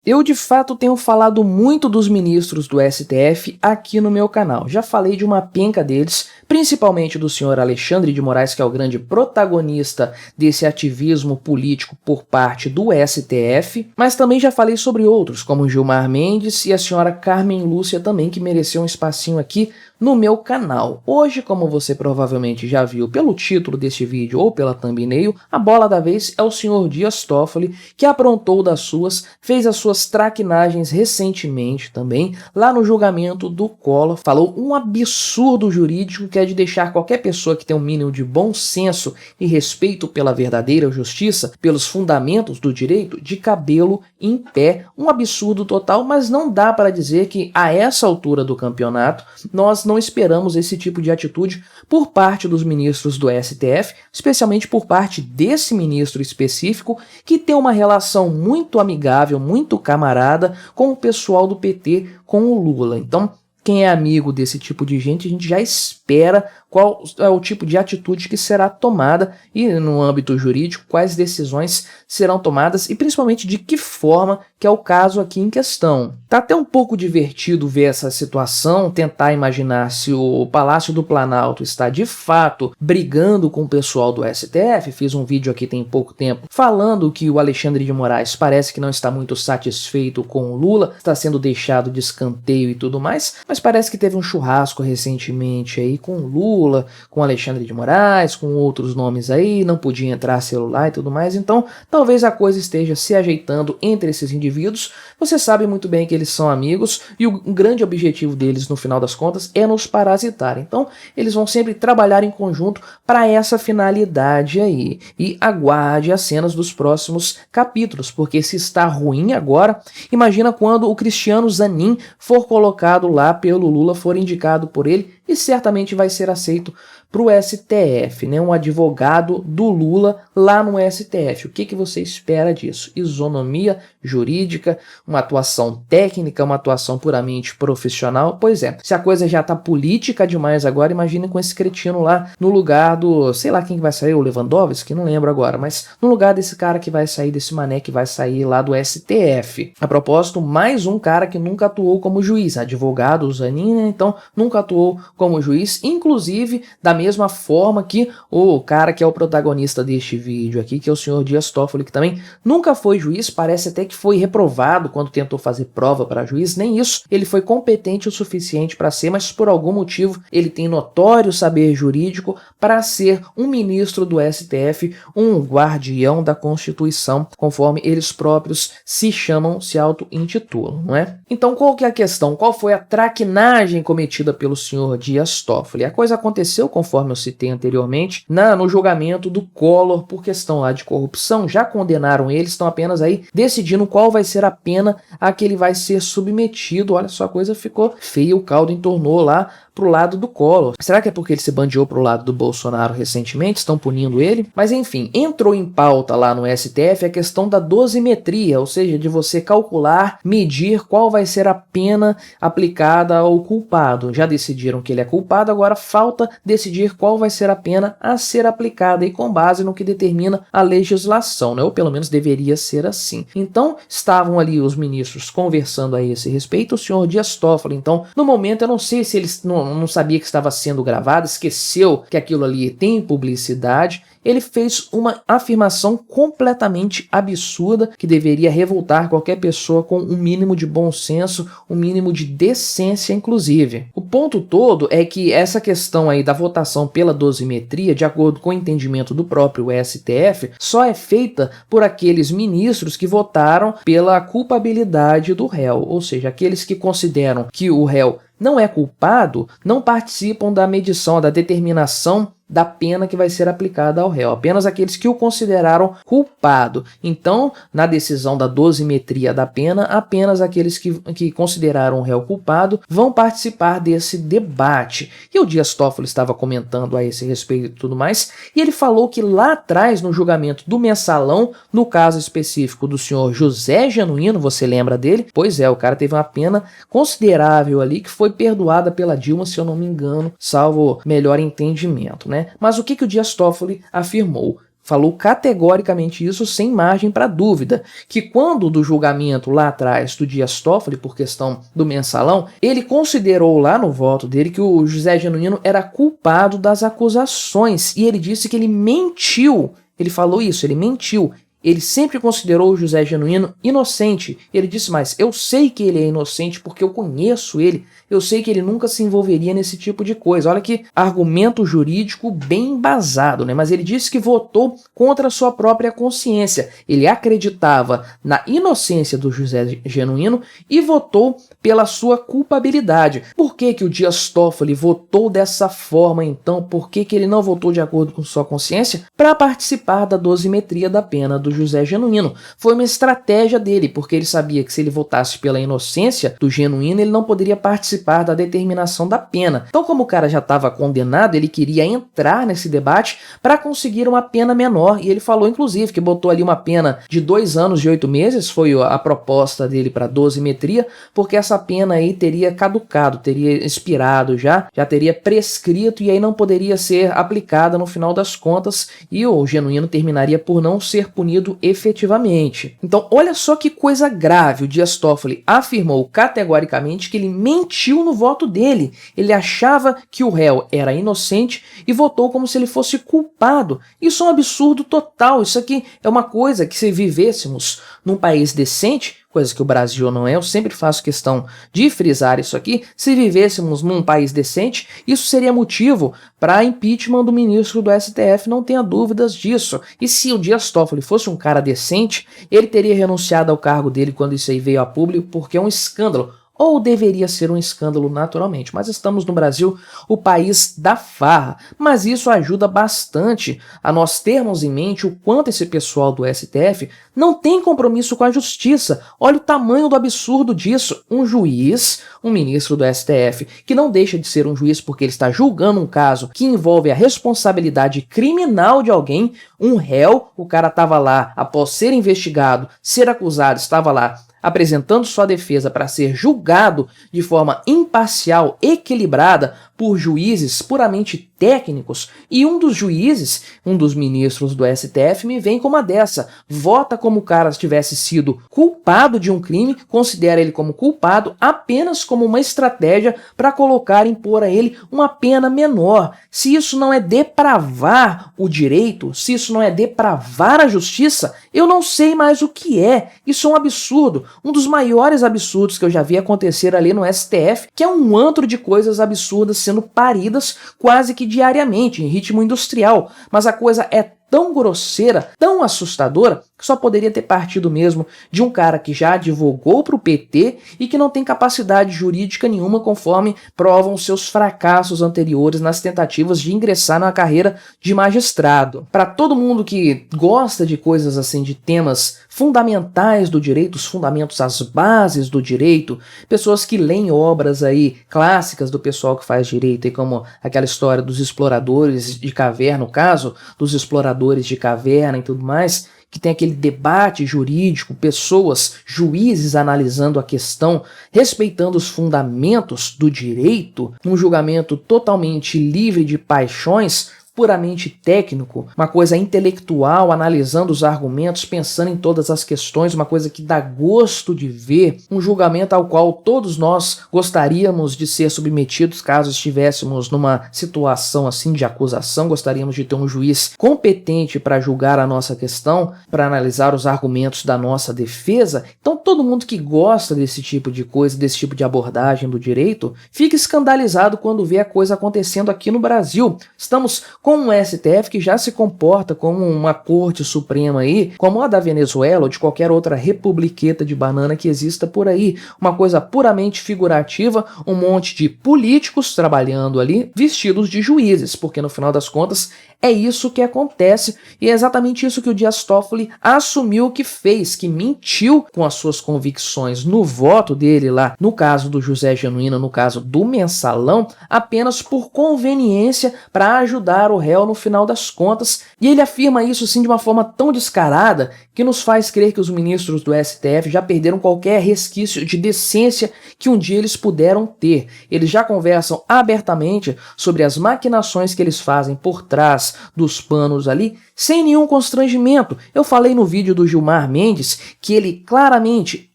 Eu de fato tenho falado muito dos ministros do STF aqui no meu canal. Já falei de uma penca deles, principalmente do senhor Alexandre de Moraes, que é o grande protagonista desse ativismo político por parte do STF, mas também já falei sobre outros, como Gilmar Mendes e a senhora Carmen Lúcia também, que mereceu um espacinho aqui no meu canal. Hoje, como você provavelmente já viu pelo título deste vídeo ou pela thumbnail, a bola da vez é o senhor Dias Toffoli, que aprontou das suas, fez as suas traquinagens recentemente também, lá no julgamento do Collor, falou um absurdo jurídico que é de deixar qualquer pessoa que tem um mínimo de bom senso e respeito pela verdadeira justiça, pelos fundamentos do direito, de cabelo em pé. Um absurdo total, mas não dá para dizer que a essa altura do campeonato nós não esperamos esse tipo de atitude por parte dos ministros do STF, especialmente por parte desse ministro específico, que tem uma relação muito amigável, muito camarada com o pessoal do PT, com o Lula. Então, quem é amigo desse tipo de gente, a gente já espera qual é o tipo de atitude que será tomada e, no âmbito jurídico, quais decisões serão tomadas e, principalmente, de que forma, que é o caso aqui em questão. Tá até um pouco divertido ver essa situação, tentar imaginar se o Palácio do Planalto está, de fato, brigando com o pessoal do STF. Fiz um vídeo aqui tem pouco tempo falando que o Alexandre de Moraes parece que não está muito satisfeito com o Lula, está sendo deixado de escanteio e tudo mais, mas parece que teve um churrasco recentemente aí com o Lula, com Alexandre de Moraes, com outros nomes aí, não podia entrar celular e tudo mais, então talvez a coisa esteja se ajeitando entre esses indivíduos. Você sabe muito bem que eles são amigos e o grande objetivo deles, no final das contas, é nos parasitar. Então, eles vão sempre trabalhar em conjunto para essa finalidade aí. E aguarde as cenas dos próximos capítulos, porque se está ruim agora, imagina quando o Cristiano Zanin for colocado lá pelo Lula, for indicado por ele, e certamente vai ser aceito para o STF, né? Um advogado do Lula lá no STF. O que você espera disso? Isonomia jurídica, uma atuação técnica, uma atuação puramente profissional? Pois é, se a coisa já tá política demais agora, imagine com esse cretino lá no lugar do, sei lá quem que vai sair, o Lewandowski, não lembro agora, mas no lugar desse cara que vai sair, desse mané que vai sair lá do STF. A propósito, mais um cara que nunca atuou como juiz, advogado, o Zanin, né? Então nunca atuou como juiz, inclusive da mesma forma que o cara que é o protagonista deste vídeo aqui, que é o senhor Dias Toffoli, que também nunca foi juiz, parece até que foi reprovado quando tentou fazer prova para juiz, nem isso, ele foi competente o suficiente para ser, mas por algum motivo ele tem notório saber jurídico para ser um ministro do STF, um guardião da Constituição, conforme eles próprios se chamam, se auto-intitulam, não é? Então qual que é a questão? Qual foi a traquinagem cometida pelo senhor Dias Toffoli? A coisa aconteceu, conforme eu citei anteriormente, no julgamento do Collor por questão lá de corrupção. Já condenaram eles, estão apenas aí decidindo qual vai ser a pena a que ele vai ser submetido. Olha só, a coisa ficou feia, o caldo entornou lá pro lado do Collor. Será que é porque ele se bandeou pro lado do Bolsonaro recentemente? Estão punindo ele? Mas enfim, entrou em pauta lá no STF a questão da dosimetria, ou seja, de você calcular, medir qual vai ser a pena aplicada ao culpado. Já decidiram que ele é culpado, agora falta decidir qual vai ser a pena a ser aplicada e com base no que determina a legislação, né? Ou pelo menos deveria ser assim. Então, estavam ali os ministros conversando a esse respeito, o senhor Dias Toffoli. Então, no momento, eu não sei se eles não sabia que estava sendo gravado, esqueceu que aquilo ali tem publicidade. Ele fez uma afirmação completamente absurda que deveria revoltar qualquer pessoa com um mínimo de bom senso, um mínimo de decência, inclusive. O ponto todo é que essa questão aí da votação pela dosimetria, de acordo com o entendimento do próprio STF, só é feita por aqueles ministros que votaram pela culpabilidade do réu, ou seja, aqueles que consideram que o réu não é culpado, não participam da medição, da determinação da pena que vai ser aplicada ao réu, apenas aqueles que o consideraram culpado. Então, na decisão da dosimetria da pena, apenas aqueles que consideraram o réu culpado vão participar desse debate. E o Dias Toffoli estava comentando a esse respeito e tudo mais, e ele falou que lá atrás, no julgamento do Mensalão, no caso específico do senhor José Genuíno, você lembra dele? Pois é, o cara teve uma pena considerável ali, que foi perdoada pela Dilma, se eu não me engano, salvo melhor entendimento, né? Mas o que o Dias Toffoli afirmou? falou categoricamente isso sem margem para dúvida, que quando do julgamento lá atrás do Dias Toffoli, por questão do mensalão, ele considerou lá no voto dele que o José Genuíno era culpado das acusações, e ele disse que ele mentiu. Ele falou isso, ele mentiu. Ele sempre considerou o José Genuíno inocente. Ele disse mais, eu sei que ele é inocente porque eu conheço ele, eu sei que ele nunca se envolveria nesse tipo de coisa. Olha que argumento jurídico bem embasado, né? Mas ele disse que votou contra a sua própria consciência. Ele acreditava na inocência do José Genuíno e votou pela sua culpabilidade. Por que que o Dias Toffoli votou dessa forma, então? Por que que ele não votou de acordo com sua consciência? Para participar da dosimetria da pena do José Genuíno. Foi uma estratégia dele, porque ele sabia que se ele votasse pela inocência do Genuíno, ele não poderia participar da determinação da pena. Então, como o cara já estava condenado, ele queria entrar nesse debate para conseguir uma pena menor, e ele falou, inclusive, que botou ali uma pena de 2 anos e 8 meses, foi a proposta dele para dosimetria, porque essa pena aí teria caducado, teria expirado já teria prescrito, e aí não poderia ser aplicada no final das contas, e o Genuíno terminaria por não ser punido efetivamente. Então, olha só que coisa grave. O Dias Toffoli afirmou categoricamente que ele mentiu no voto dele. Ele achava que o réu era inocente e votou como se ele fosse culpado. Isso é um absurdo total. Isso aqui é uma coisa que, se vivêssemos num país decente, coisa que o Brasil não é, eu sempre faço questão de frisar isso aqui, se vivêssemos num país decente, isso seria motivo para impeachment do ministro do STF, não tenha dúvidas disso. E se o Dias Toffoli fosse um cara decente, ele teria renunciado ao cargo dele quando isso aí veio a público, porque é um escândalo. Ou deveria ser um escândalo naturalmente, mas estamos no Brasil, o país da farra. Mas isso ajuda bastante a nós termos em mente o quanto esse pessoal do STF não tem compromisso com a justiça. Olha o tamanho do absurdo disso. Um juiz, um ministro do STF, que não deixa de ser um juiz porque ele está julgando um caso que envolve a responsabilidade criminal de alguém, um réu, o cara estava lá após ser investigado, ser acusado, estava lá apresentando sua defesa para ser julgado de forma imparcial, equilibrada, por juízes puramente técnicos, e um dos juízes, um dos ministros do STF, me vem com uma dessa, vota como o cara tivesse sido culpado de um crime, considera ele como culpado apenas como uma estratégia para colocar e impor a ele uma pena menor. Se isso não é depravar o direito, se isso não é depravar a justiça, eu não sei mais o que é. Isso é um absurdo, um dos maiores absurdos que eu já vi acontecer ali no STF, que é um antro de coisas absurdas sendo paridas quase que diariamente, em ritmo industrial, mas a coisa é tão grosseira, tão assustadora, que só poderia ter partido mesmo de um cara que já advogou para o PT e que não tem capacidade jurídica nenhuma, conforme provam seus fracassos anteriores nas tentativas de ingressar na carreira de magistrado. Para todo mundo que gosta de coisas assim, de temas fundamentais do direito, os fundamentos, as bases do direito, pessoas que leem obras aí clássicas do pessoal que faz direito, aí como aquela história dos exploradores de caverna, no caso dos exploradores de caverna e tudo mais, que tem aquele debate jurídico, pessoas, juízes analisando a questão, respeitando os fundamentos do direito, num julgamento totalmente livre de paixões, puramente técnico, uma coisa intelectual, analisando os argumentos, pensando em todas as questões, uma coisa que dá gosto de ver, um julgamento ao qual todos nós gostaríamos de ser submetidos caso estivéssemos numa situação assim de acusação, gostaríamos de ter um juiz competente para julgar a nossa questão, para analisar os argumentos da nossa defesa. Então todo mundo que gosta desse tipo de coisa, desse tipo de abordagem do direito, fica escandalizado quando vê a coisa acontecendo aqui no Brasil. Estamos com um STF que já se comporta como uma corte suprema aí, como a da Venezuela ou de qualquer outra republiqueta de banana que exista por aí. Uma coisa puramente figurativa, um monte de políticos trabalhando ali, vestidos de juízes, porque no final das contas é isso que acontece, e é exatamente isso que o Dias Toffoli assumiu que fez, que mentiu com as suas convicções no voto dele lá, no caso do José Genuíno, no caso do mensalão, apenas por conveniência para ajudar o réu no final das contas, e ele afirma isso sim de uma forma tão descarada que nos faz crer que os ministros do STF já perderam qualquer resquício de decência que um dia eles puderam ter. Eles já conversam abertamente sobre as maquinações que eles fazem por trás dos panos ali, sem nenhum constrangimento. Eu falei no vídeo do Gilmar Mendes que ele claramente,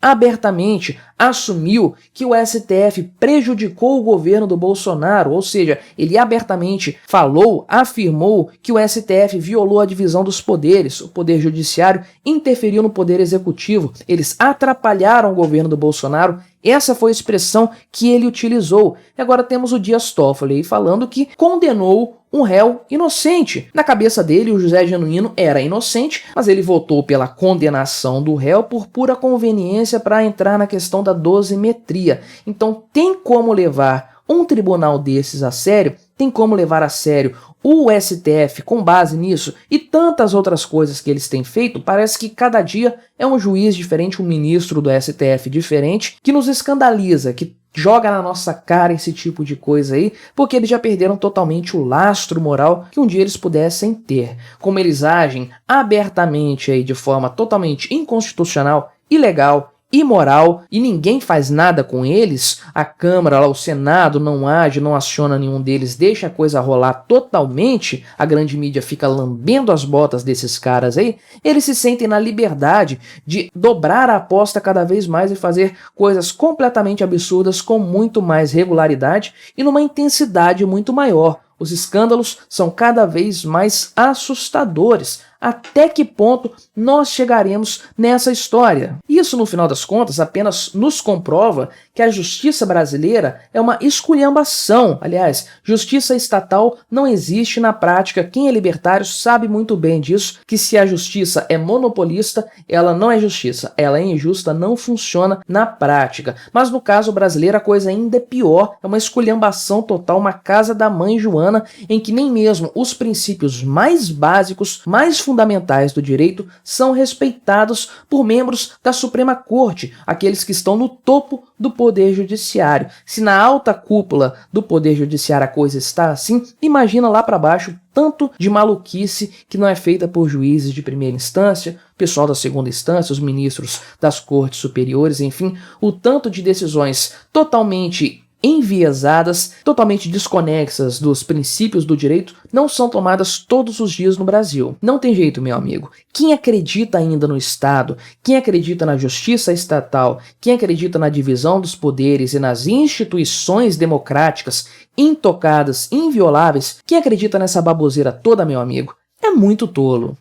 abertamente, assumiu que o STF prejudicou o governo do Bolsonaro, ou seja, ele abertamente falou, afirmou que o STF violou a divisão dos poderes, o poder judiciário interferiu no poder executivo, eles atrapalharam o governo do Bolsonaro. Essa foi a expressão que ele utilizou. E agora temos o Dias Toffoli aí falando que condenou um réu inocente. Na cabeça dele, o José Genuíno era inocente, mas ele votou pela condenação do réu por pura conveniência para entrar na questão da dosimetria. Então tem como levar um tribunal desses a sério? Tem como levar a sério o STF com base nisso e tantas outras coisas que eles têm feito? Parece que cada dia é um juiz diferente, um ministro do STF diferente, que nos escandaliza, que joga na nossa cara esse tipo de coisa aí, porque eles já perderam totalmente o lastro moral que um dia eles pudessem ter. Como eles agem abertamente aí de forma totalmente inconstitucional, ilegal, imoral, e ninguém faz nada com eles, a Câmara, lá, o Senado não age, não aciona nenhum deles, deixa a coisa rolar totalmente, a grande mídia fica lambendo as botas desses caras aí, eles se sentem na liberdade de dobrar a aposta cada vez mais e fazer coisas completamente absurdas com muito mais regularidade e numa intensidade muito maior. Os escândalos são cada vez mais assustadores. Até que ponto nós chegaremos nessa história? Isso, no final das contas, apenas nos comprova que a justiça brasileira é uma esculhambação. Aliás, justiça estatal não existe na prática. Quem é libertário sabe muito bem disso, que se a justiça é monopolista, ela não é justiça. Ela é injusta, não funciona na prática. Mas no caso brasileiro a coisa ainda é pior. É uma esculhambação total, uma casa da mãe Joana, em que nem mesmo os princípios mais básicos, mais fundamentais do direito são respeitados por membros da Suprema Corte, aqueles que estão no topo do Poder Judiciário. Se na alta cúpula do Poder Judiciário a coisa está assim, imagina lá para baixo tanto de maluquice que não é feita por juízes de primeira instância, pessoal da segunda instância, os ministros das cortes superiores, enfim, o tanto de decisões totalmente enviesadas, totalmente desconexas dos princípios do direito, não são tomadas todos os dias no Brasil. Não tem jeito, meu amigo. Quem acredita ainda no Estado, quem acredita na justiça estatal, quem acredita na divisão dos poderes e nas instituições democráticas intocadas, invioláveis, quem acredita nessa baboseira toda, meu amigo, é muito tolo.